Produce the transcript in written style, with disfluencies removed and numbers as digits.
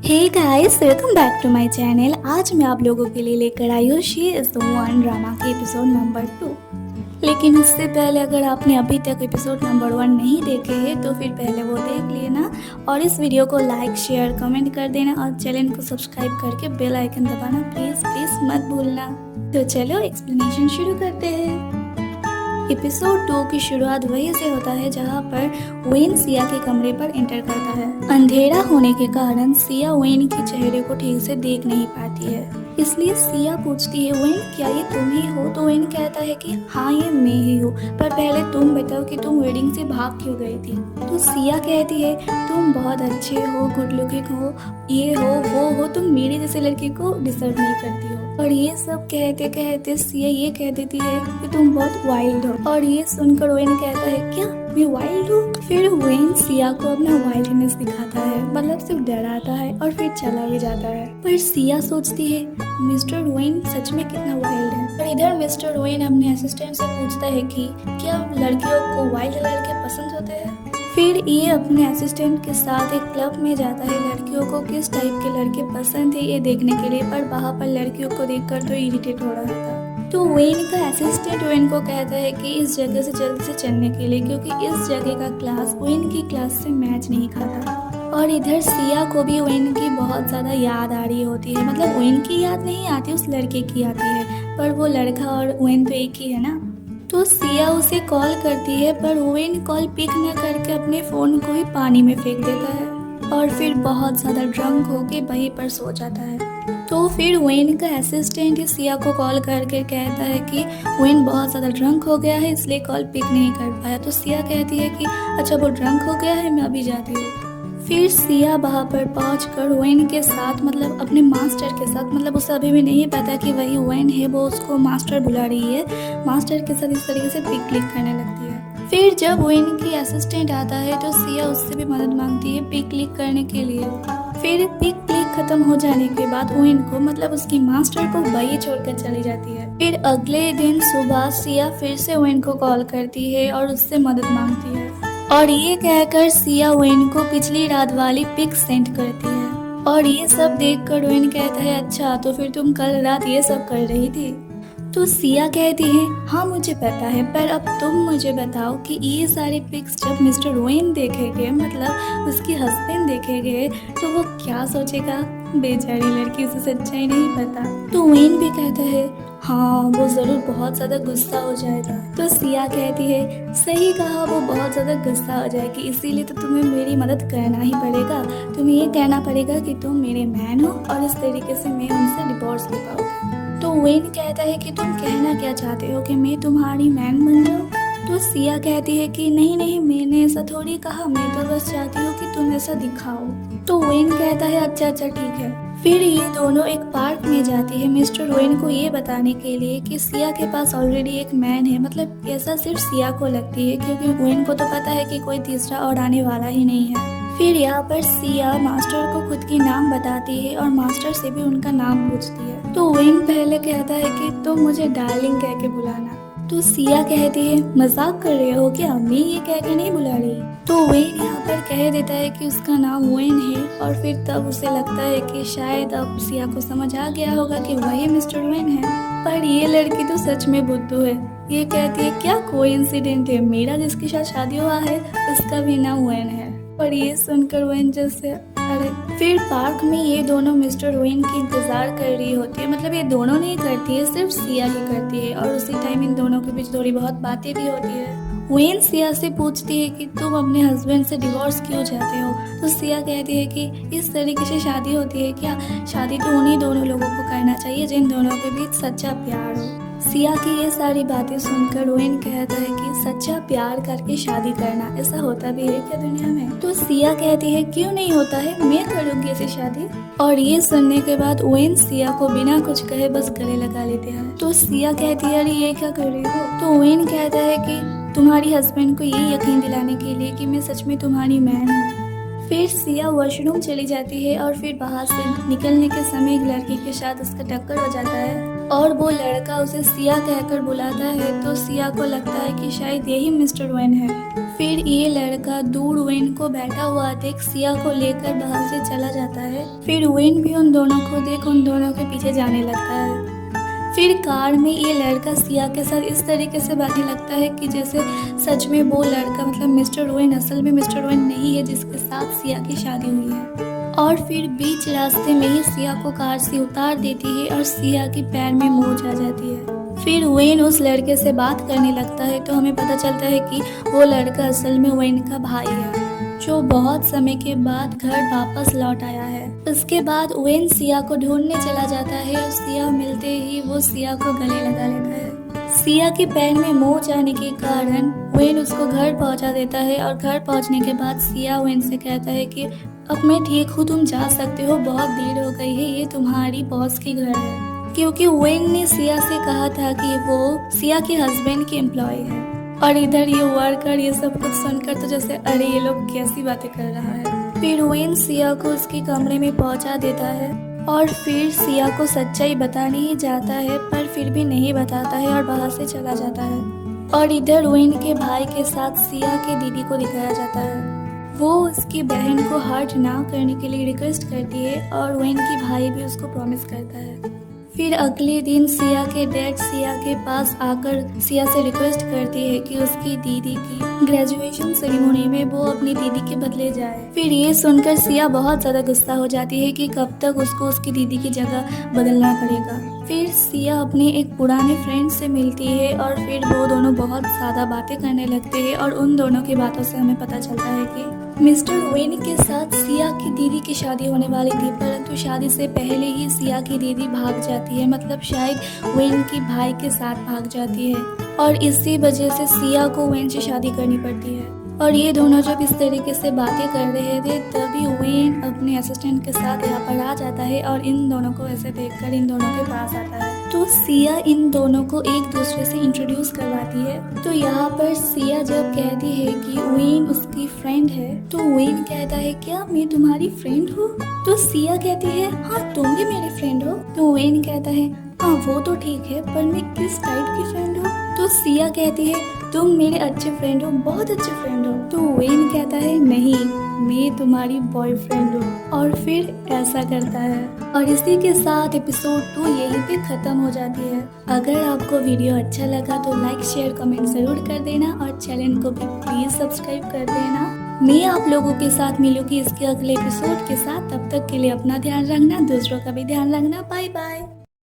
Hey guys, welcome back to my channel. आज मैं आप लोगों के लिए लेकर आई हूँ she is the one drama के एपिसोड नंबर 2। लेकिन उससे पहले अगर आपने अभी तक एपिसोड नंबर 1 नहीं देखे हैं तो फिर पहले वो देख लेना और इस वीडियो को लाइक शेयर कमेंट कर देना और चैनल को सब्सक्राइब करके बेल आइकन दबाना प्लीज़ मत भूलना। तो चलो एक्सप्लेनेशन शुरू करते हैं। एपिसोड 2 की शुरुआत वहीं से होता है जहां पर वेन सिया के कमरे पर एंटर करता है। अंधेरा होने के कारण सिया वेन के चेहरे को ठीक से देख नहीं पाती है, इसलिए सिया पूछती है वेन क्या ये तुम ही हो? तो वेन कहता है कि हाँ ये मैं ही हूँ, पर पहले तुम बताओ कि तुम वेडिंग से भाग क्यों गई थी। तो सिया कहती है तुम बहुत अच्छे हो, गुड लुकिंग हो, ये हो वो हो, तुम मेरी जैसे लड़की को डिजर्व नहीं करती हो। और ये सब कहते कहते सिया ये कह देती है कि तुम बहुत वाइल्ड हो। और ये सुनकर वेन कहता है क्या मैं वाइल्ड हूँ? फिर वेन सिया को अपना वाइल्डनेस दिखाता है, मतलब सिर्फ डराता है और फिर चला भी जाता है। पर सिया सोचती है मिस्टर वेन सच में कितना वाइल्ड है। और इधर मिस्टर वेन अपने असिस्टेंट से पूछता है कि क्या लड़कियों को वाइल्ड लड़के पसंद होते हैं। फिर ये अपने असिस्टेंट के साथ एक क्लब में जाता है लड़कियों को किस टाइप के लड़के पसंद है ये देखने के लिए, पर वहाँ पर लड़कियों को देखकर तो इरिटेट हो रहा था। तो वेन का असिस्टेंट वेन को कहता है कि इस जगह से जल्दी से चलने के लिए, क्योंकि इस जगह का क्लास वेन की क्लास से मैच नहीं खाता। और इधर सिया को भी वेन की बहुत ज़्यादा याद आ रही होती है, मतलब वेन की याद नहीं आती, उस लड़के की आती है, पर वो लड़का और वेन तो एक ही है ना। तो सिया उसे कॉल करती है पर वेन कॉल पिक न करके अपने फ़ोन को ही पानी में फेंक देता है और फिर बहुत ज़्यादा ड्रंक होके वहीं पर सो जाता है। तो फिर वेन का असिस्टेंट सिया को कॉल करके कहता है कि वेन बहुत ज़्यादा ड्रंक हो गया है इसलिए कॉल पिक नहीं कर पाया। तो सिया कहती है कि अच्छा वो ड्रंक हो गया है, मैं अभी जाती हूँ। फिर सिया वहाँ पर पहुंचकर वेन के साथ, मतलब अपने मास्टर के साथ, मतलब उसे अभी भी नहीं पता कि वही वेन है, वो उसको मास्टर बुला रही है, मास्टर के साथ इस तरीके से पिक क्लिक करने लगती है। फिर जब वेन की असिस्टेंट आता है तो सिया उससे भी मदद मांगती है पिक क्लिक करने के लिए। फिर पिक क्लिक खत्म हो जाने के बाद वेन को, मतलब उसकी मास्टर को वही छोड़कर चली जाती है। फिर अगले दिन सुबह सिया फिर से वेन को कॉल करती है और उससे मदद मांगती है और ये कहकर सिया वेन को पिछली रात वाली पिक सेंड करती है। और ये सब देखकर वेन कहता है अच्छा तो फिर तुम कल रात ये सब कर रही थी। तो सिया कहती है हाँ मुझे पता है, पर अब तुम मुझे बताओ कि ये सारे पिक्स जब मिस्टर वेन देखेंगे, मतलब उसकी हस्बैंड देखेंगे, तो वो क्या सोचेगा? बेचारी लड़की, उसे सच्चाई नहीं पता। तो वेन भी कहता है हाँ वो ज़रूर बहुत ज़्यादा गुस्सा हो जाएगा। तो सिया कहती है सही कहा, वो बहुत ज़्यादा गुस्सा हो जाएगी, इसीलिए तो तुम्हें मेरी मदद करना ही पड़ेगा। तुम्हें ये कहना पड़ेगा कि तुम मेरे मैन हो और इस तरीके से मैं उनसे डिवोर्स ले पाऊँगी। तो वेन कहता है कि तुम कहना क्या चाहते हो कि मैं तुम्हारी मैन बन जाऊँ? तो सिया कहती है कि नहीं नहीं, मैंने ऐसा थोड़ी कहा, मैं तो बस चाहती हूँ कि तुम ऐसा दिखाओ। तो वेन कहता है अच्छा ठीक है। फिर ये दोनों एक पार्क में जाती है मिस्टर वेन को ये बताने के लिए कि सिया के पास ऑलरेडी एक मैन है, मतलब ऐसा सिर्फ सिया को लगती है क्योंकि वेन को तो पता है कि कोई तीसरा और आने वाला ही नहीं है। फिर यहाँ पर सिया मास्टर को खुद की नाम बताती है और मास्टर से भी उनका नाम पूछती है। तो वेन पहले कहता है कि तुम मुझे डार्लिंग कह के बुलाना। तो सिया कहती है मजाक कर रहे हो क्या, मैं ये कह के नहीं बुला रही। तो वेन यहाँ पर कह देता है कि उसका नाम वेन है और फिर तब उसे लगता है कि शायद अब सिया को समझ आ गया होगा कि वही मिस्टर वेन है। पर ये लड़की तो सच में बुद्धू है, ये कहती है क्या कोइंसिडेंट है, मेरा जिसके साथ शादी हुआ है उसका भी नाम वेन है। और ये सुनकर वेन जैसे अरे। फिर पार्क में ये दोनों मिस्टर वेन की इंतजार कर रही होती है, मतलब ये दोनों नहीं करती है, सिर्फ सिया ही करती है। और उसी टाइम इन दोनों के बीच थोड़ी बहुत बातें भी होती है। वेन सिया से पूछती है कि तुम अपने हस्बैंड से डिवोर्स क्यों चाहते हो। तो सिया कहती है कि इस तरीके से शादी होती है क्या? शादी तो उन्हीं दोनों लोगों को करना चाहिए जिन दोनों के बीच सच्चा प्यार हो। सिया की ये सारी बातें सुनकर वेन कहता है कि सच्चा प्यार करके शादी करना ऐसा होता भी है क्या दुनिया में? तो सिया कहती है क्यों नहीं होता है, मैं करूँगी ऐसी शादी। और ये सुनने के बाद वेन सिया को बिना कुछ कहे बस गले लगा लेते हैं। तो सिया कहती है अरे ये क्या कर रही हो? तो वेन कहता है कि तुम्हारी हस्बैंड को ये यकीन दिलाने के लिए कि मैं सच में तुम्हारी मैन हूँ। फिर सिया वॉशरूम चली जाती है और फिर बाहर से निकलने के समय एक लड़की के साथ उसका टक्कर हो जाता है और वो लड़का उसे सिया कहकर बुलाता है तो सिया को लगता है कि शायद यही मिस्टर वेन है। फिर ये लड़का दूर वेन को बैठा हुआ देख सिया को लेकर वहां से चला जाता है। फिर वेन भी उन दोनों को देख उन दोनों के पीछे जाने लगता है। फिर कार में ये लड़का सिया के साथ इस तरीके से बातने लगता है कि जैसे सच में वो लड़का मतलब मिस्टर वेन असल में मिस्टर वेन नहीं है जिसके साथ सिया की शादी हुई है। और फिर बीच रास्ते में ही सिया को कार से उतार देती है और सिया के पैर में मोच आ जाती है। फिर वेन उस लड़के से बात करने लगता है तो हमें पता चलता है कि वो लड़का असल में वेन का भाई है जो बहुत समय के बाद घर वापस लौट आया है। उसके बाद वेन सिया को ढूंढने चला जाता है और सिया मिलते ही वो सिया को गले लगा लेता है। सिया के पैर में मोच आने के कारण वेन उसको घर पहुंचा देता है और घर पहुंचने के बाद सिया वेन से कहता है कि अब मैं ठीक हूँ, तुम जा सकते हो, बहुत देर हो गई है, ये तुम्हारी बॉस की घर है। क्योंकि वेन ने सिया से कहा था कि वो सिया के हस्बैंड की एम्प्लॉय है। और इधर ये वर्कर ये सब कुछ सुनकर तो जैसे अरे ये लोग कैसी बातें कर रहा है। फिर वेन सिया को उसके कमरे में पहुंचा देता है और फिर सिया को सच्चाई बताने ही जाता है पर फिर भी नहीं बताता है और वहां से चला जाता है। और इधर वेन के भाई के साथ सिया के दीदी को दिखाया जाता है। वो उसकी बहन को हर्ट ना करने के लिए रिक्वेस्ट करती है और वेन की भाई भी उसको प्रॉमिस करता है। फिर अगले दिन सिया के डैड सिया के पास आकर सिया से रिक्वेस्ट करती है कि उसकी दीदी की ग्रेजुएशन सेरेमनी में वो अपनी दीदी के बदले जाए। फिर ये सुनकर सिया बहुत ज़्यादा गुस्सा हो जाती है कि कब तक उसको उसकी दीदी की जगह बदलना पड़ेगा। फिर सिया अपने एक पुराने फ्रेंड से मिलती है और फिर वो दोनों बहुत ज़्यादा बातें करने लगते हैं और उन दोनों की बातों से हमें पता चलता है कि मिस्टर वेन के साथ सिया की दीदी की शादी होने वाली थी परंतु शादी से पहले ही सिया की दीदी भाग जाती है, मतलब शायद वेन की भाई के साथ भाग जाती है और इसी वजह से सिया को वेन से शादी करनी पड़ती है। और ये दोनों जब इस तरीके से बातें कर रहे थे तभी वेन अपने असिस्टेंट के साथ यहाँ पर आ जाता है और इन दोनों को ऐसे देखकर इन दोनों के पास आता है। तो सिया इन दोनों को एक दूसरे से इंट्रोड्यूस करवाती है। तो यहाँ पर सिया जब कहती है कि वेन उसकी फ्रेंड है तो वेन कहता है क्या मैं तुम्हारी फ्रेंड हूँ? तो सिया कहती है हाँ तुम भी मेरी फ्रेंड हो। तो वेन कहता है हाँ वो तो ठीक है पर मैं किस टाइप की फ्रेंड हूँ? तो सिया कहती है तुम मेरे अच्छे फ्रेंड हो, बहुत अच्छे फ्रेंड हो। तो वेन कहता है नहीं मैं तुम्हारी बॉयफ्रेंड हूँ और फिर ऐसा करता है। और इसी के साथ एपिसोड 2 यहीं पे खत्म हो जाती है। अगर आपको वीडियो अच्छा लगा तो लाइक शेयर कमेंट जरूर कर देना और चैनल को भी प्लीज सब्सक्राइब कर देना। मैं आप लोगों के साथ मिलूंगी इसके अगले एपिसोड के साथ। तब तक के लिए अपना ध्यान रखना, दूसरों का भी ध्यान रखना। Bye bye.